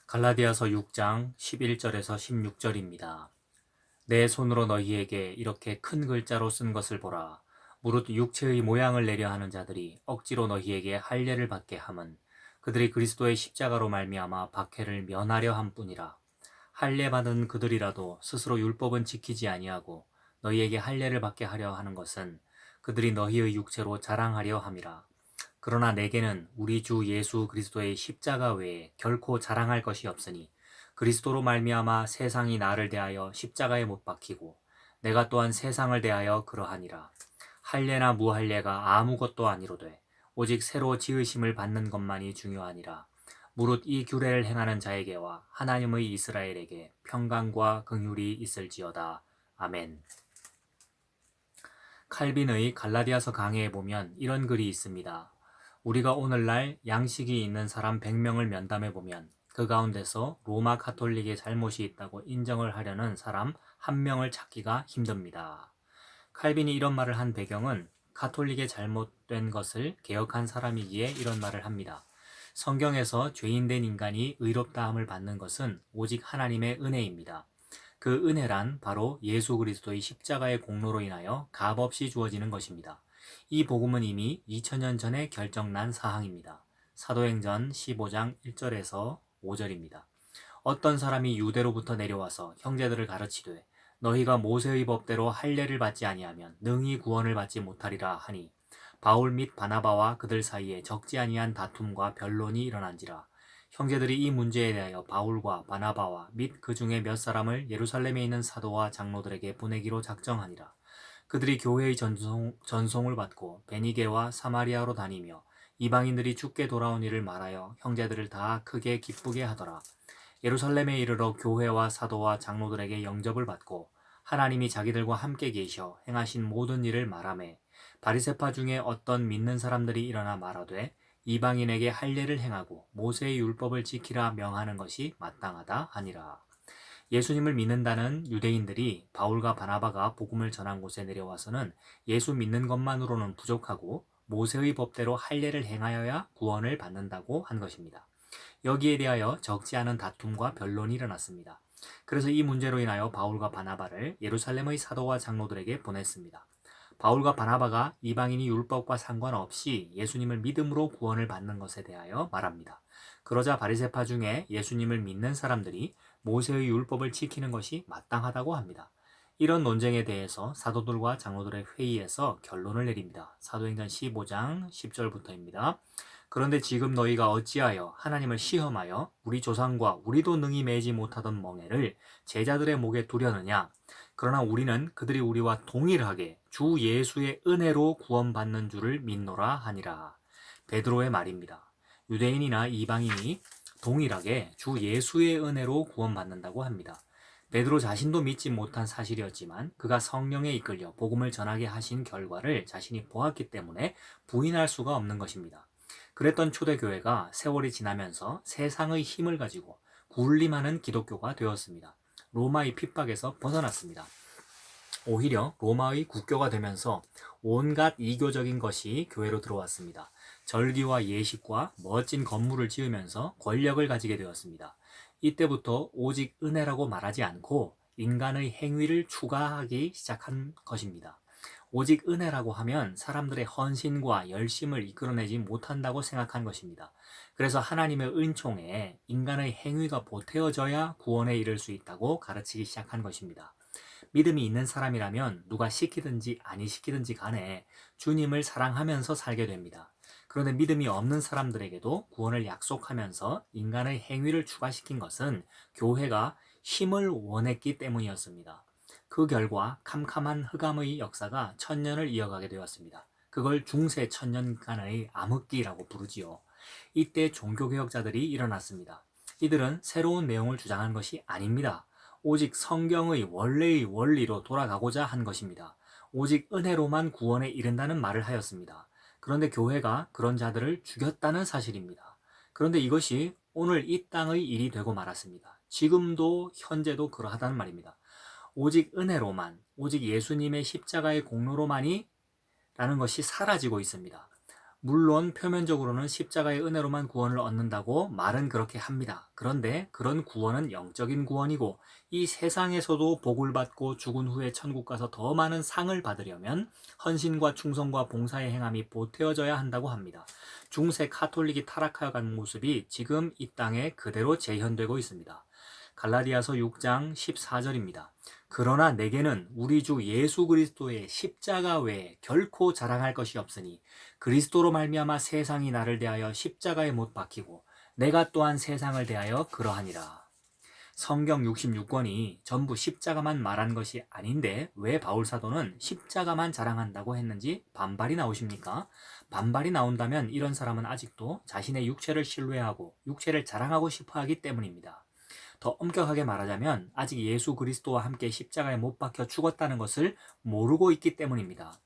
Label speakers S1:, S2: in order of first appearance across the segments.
S1: 갈라디아서 6장 11절에서 16절입니다. 내 손으로 너희에게 이렇게 큰 글자로 쓴 것을 보라. 무릇 육체의 모양을 내려 하는 자들이 억지로 너희에게 할례를 받게 함은 그들이 그리스도의 십자가로 말미암아 박해를 면하려 함뿐이라. 할례 받은 그들이라도 스스로 율법은 지키지 아니하고 너희에게 할례를 받게 하려 하는 것은 그들이 너희의 육체로 자랑하려 함이라. 그러나 내게는 우리 주 예수 그리스도의 십자가 외에 결코 자랑할 것이 없으니 그리스도로 말미암아 세상이 나를 대하여 십자가에 못 박히고 내가 또한 세상을 대하여 그러하니라. 할례나 무할례가 아무것도 아니로되 오직 새로 지으심을 받는 것만이 중요하니라. 무릇 이 규례를 행하는 자에게와 하나님의 이스라엘에게 평강과 긍휼이 있을지어다. 아멘. 칼빈의 갈라디아서 강해에 보면 이런 글이 있습니다. 우리가 오늘날 양식이 있는 사람 100명을 면담해 보면 그 가운데서 로마 가톨릭의 잘못이 있다고 인정을 하려는 사람 1명을 찾기가 힘듭니다. 칼빈이 이런 말을 한 배경은 가톨릭의 잘못된 것을 개혁한 사람이기에 이런 말을 합니다. 성경에서 죄인된 인간이 의롭다함을 받는 것은 오직 하나님의 은혜입니다. 그 은혜란 바로 예수 그리스도의 십자가의 공로로 인하여 값없이 주어지는 것입니다. 이 복음은 이미 2000년 전에 결정난 사항입니다. 사도행전 15장 1절에서 5절입니다. 어떤 사람이 유대로부터 내려와서 형제들을 가르치되 너희가 모세의 법대로 할례를 받지 아니하면 능히 구원을 받지 못하리라 하니 바울 및 바나바와 그들 사이에 적지 아니한 다툼과 변론이 일어난지라. 형제들이 이 문제에 대하여 바울과 바나바와 및 그 중에 몇 사람을 예루살렘에 있는 사도와 장로들에게 보내기로 작정하니라. 그들이 교회의 전송을 받고 베니게와 사마리아로 다니며 이방인들이 죽게 돌아온 일을 말하여 형제들을 다 크게 기쁘게 하더라. 예루살렘에 이르러 교회와 사도와 장로들에게 영접을 받고 하나님이 자기들과 함께 계셔 행하신 모든 일을 말하매 바리새파 중에 어떤 믿는 사람들이 일어나 말하되 이방인에게 할례를 행하고 모세의 율법을 지키라 명하는 것이 마땅하다 하니라. 예수님을 믿는다는 유대인들이 바울과 바나바가 복음을 전한 곳에 내려와서는 예수 믿는 것만으로는 부족하고 모세의 법대로 할례를 행하여야 구원을 받는다고 한 것입니다. 여기에 대하여 적지 않은 다툼과 변론이 일어났습니다. 그래서 이 문제로 인하여 바울과 바나바를 예루살렘의 사도와 장로들에게 보냈습니다. 바울과 바나바가 이방인이 율법과 상관없이 예수님을 믿음으로 구원을 받는 것에 대하여 말합니다. 그러자 바리새파 중에 예수님을 믿는 사람들이 모세의 율법을 지키는 것이 마땅하다고 합니다. 이런 논쟁에 대해서 사도들과 장로들의 회의에서 결론을 내립니다. 사도행전 15장 10절부터입니다. 그런데 지금 너희가 어찌하여 하나님을 시험하여 우리 조상과 우리도 능히 매지 못하던 멍에를 제자들의 목에 두려느냐? 그러나 우리는 그들이 우리와 동일하게 주 예수의 은혜로 구원받는 줄을 믿노라 하니라. 베드로의 말입니다. 유대인이나 이방인이 동일하게 주 예수의 은혜로 구원받는다고 합니다. 베드로 자신도 믿지 못한 사실이었지만 그가 성령에 이끌려 복음을 전하게 하신 결과를 자신이 보았기 때문에 부인할 수가 없는 것입니다. 그랬던 초대교회가 세월이 지나면서 세상의 힘을 가지고 군림하는 기독교가 되었습니다. 로마의 핍박에서 벗어났습니다. 오히려 로마의 국교가 되면서 온갖 이교적인 것이 교회로 들어왔습니다. 절기와 예식과 멋진 건물을 지으면서 권력을 가지게 되었습니다. 이때부터 오직 은혜라고 말하지 않고 인간의 행위를 추가하기 시작한 것입니다. 오직 은혜라고 하면 사람들의 헌신과 열심을 이끌어내지 못한다고 생각한 것입니다. 그래서 하나님의 은총에 인간의 행위가 보태어져야 구원에 이를 수 있다고 가르치기 시작한 것입니다. 믿음이 있는 사람이라면 누가 시키든지 아니 시키든지 간에 주님을 사랑하면서 살게 됩니다. 그런데 믿음이 없는 사람들에게도 구원을 약속하면서 인간의 행위를 추가시킨 것은 교회가 힘을 원했기 때문이었습니다. 그 결과 캄캄한 흑암의 역사가 천년을 이어가게 되었습니다. 그걸 중세 천년간의 암흑기라고 부르지요. 이때 종교개혁자들이 일어났습니다. 이들은 새로운 내용을 주장한 것이 아닙니다. 오직 성경의 원래의 원리로 돌아가고자 한 것입니다. 오직 은혜로만 구원에 이른다는 말을 하였습니다. 그런데 교회가 그런 자들을 죽였다는 사실입니다. 그런데 이것이 오늘 이 땅의 일이 되고 말았습니다. 지금도 현재도 그러하다는 말입니다. 오직 은혜로만, 오직 예수님의 십자가의 공로로만이 라는 것이 사라지고 있습니다. 물론 표면적으로는 십자가의 은혜로만 구원을 얻는다고 말은 그렇게 합니다. 그런데 그런 구원은 영적인 구원이고 이 세상에서도 복을 받고 죽은 후에 천국 가서 더 많은 상을 받으려면 헌신과 충성과 봉사의 행함이 보태어져야 한다고 합니다. 중세 카톨릭이 타락하여 간 모습이 지금 이 땅에 그대로 재현되고 있습니다. 갈라디아서 6장 14절입니다. 그러나 내게는 우리 주 예수 그리스도의 십자가 외에 결코 자랑할 것이 없으니 그리스도로 말미암아 세상이 나를 대하여 십자가에 못 박히고 내가 또한 세상을 대하여 그러하니라. 성경 66권이 전부 십자가만 말한 것이 아닌데 왜 바울 사도는 십자가만 자랑한다고 했는지 반발이 나오십니까? 반발이 나온다면 이런 사람은 아직도 자신의 육체를 신뢰하고 육체를 자랑하고 싶어 하기 때문입니다. 더 엄격하게 말하자면 아직 예수 그리스도와 함께 십자가에 못 박혀 죽었다는 것을 모르고 있기 때문입니다.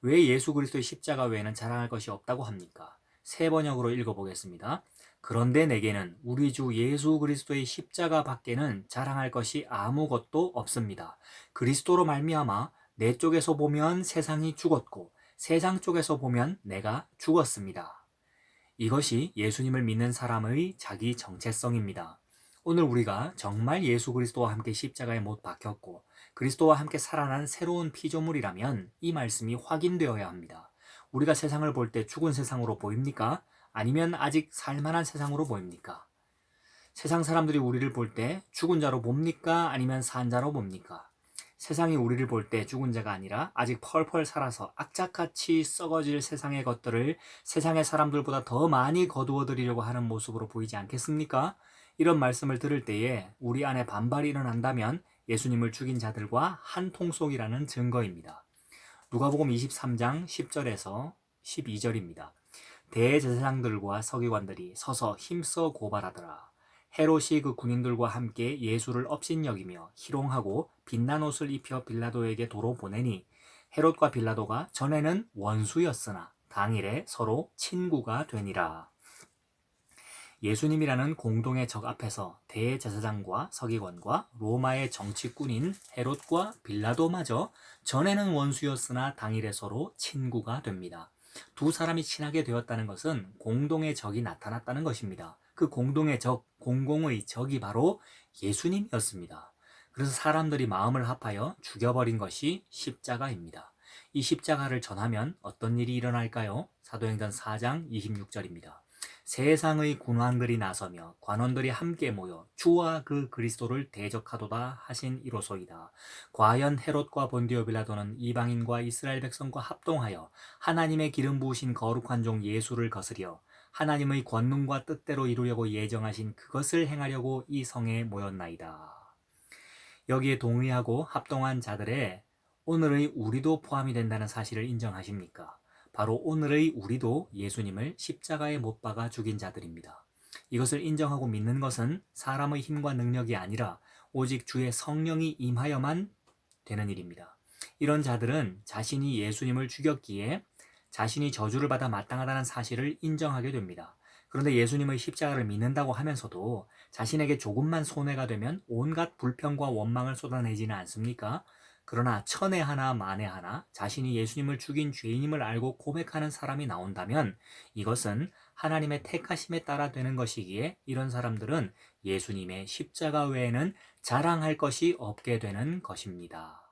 S1: 왜 예수 그리스도의 십자가 외에는 자랑할 것이 없다고 합니까? 세 번역으로 읽어보겠습니다. 그런데 내게는 우리 주 예수 그리스도의 십자가 밖에는 자랑할 것이 아무것도 없습니다. 그리스도로 말미암아 내 쪽에서 보면 세상이 죽었고 세상 쪽에서 보면 내가 죽었습니다. 이것이 예수님을 믿는 사람의 자기 정체성입니다. 오늘 우리가 정말 예수 그리스도와 함께 십자가에 못 박혔고 그리스도와 함께 살아난 새로운 피조물이라면 이 말씀이 확인되어야 합니다. 우리가 세상을 볼 때 죽은 세상으로 보입니까? 아니면 아직 살만한 세상으로 보입니까? 세상 사람들이 우리를 볼 때 죽은 자로 봅니까? 아니면 산 자로 봅니까? 세상이 우리를 볼 때 죽은 자가 아니라 아직 펄펄 살아서 악착같이 썩어질 세상의 것들을 세상의 사람들보다 더 많이 거두어들이려고 하는 모습으로 보이지 않겠습니까? 이런 말씀을 들을 때에 우리 안에 반발이 일어난다면 예수님을 죽인 자들과 한 통속이라는 증거입니다. 누가복음 23장 10절에서 12절입니다. 대제사장들과 서기관들이 서서 힘써 고발하더라. 헤롯이 그 군인들과 함께 예수를 업신여기며 희롱하고 빛난 옷을 입혀 빌라도에게 도로 보내니 헤롯과 빌라도가 전에는 원수였으나 당일에 서로 친구가 되니라. 예수님이라는 공동의 적 앞에서 대제사장과 서기관과 로마의 정치꾼인 헤롯과 빌라도마저 전에는 원수였으나 당일에 서로 친구가 됩니다. 두 사람이 친하게 되었다는 것은 공동의 적이 나타났다는 것입니다. 그 공동의 적, 공공의 적이 바로 예수님이었습니다. 그래서 사람들이 마음을 합하여 죽여버린 것이 십자가입니다. 이 십자가를 전하면 어떤 일이 일어날까요? 사도행전 4장 26절입니다. 세상의 군왕들이 나서며 관원들이 함께 모여 주와 그 그리스도를 대적하도다 하신 이로소이다. 과연 헤롯과 본디오 빌라도는 이방인과 이스라엘 백성과 합동하여 하나님의 기름 부으신 거룩한 종 예수를 거스려 하나님의 권능과 뜻대로 이루려고 예정하신 그것을 행하려고 이 성에 모였나이다. 여기에 동의하고 합동한 자들의 오늘의 우리도 포함이 된다는 사실을 인정하십니까? 바로 오늘의 우리도 예수님을 십자가에 못 박아 죽인 자들입니다. 이것을 인정하고 믿는 것은 사람의 힘과 능력이 아니라 오직 주의 성령이 임하여만 되는 일입니다. 이런 자들은 자신이 예수님을 죽였기에 자신이 저주를 받아 마땅하다는 사실을 인정하게 됩니다. 그런데 예수님의 십자가를 믿는다고 하면서도 자신에게 조금만 손해가 되면 온갖 불평과 원망을 쏟아내지는 않습니까? 그러나 천에 하나 만에 하나 자신이 예수님을 죽인 죄인임을 알고 고백하는 사람이 나온다면 이것은 하나님의 택하심에 따라 되는 것이기에 이런 사람들은 예수님의 십자가 외에는 자랑할 것이 없게 되는 것입니다.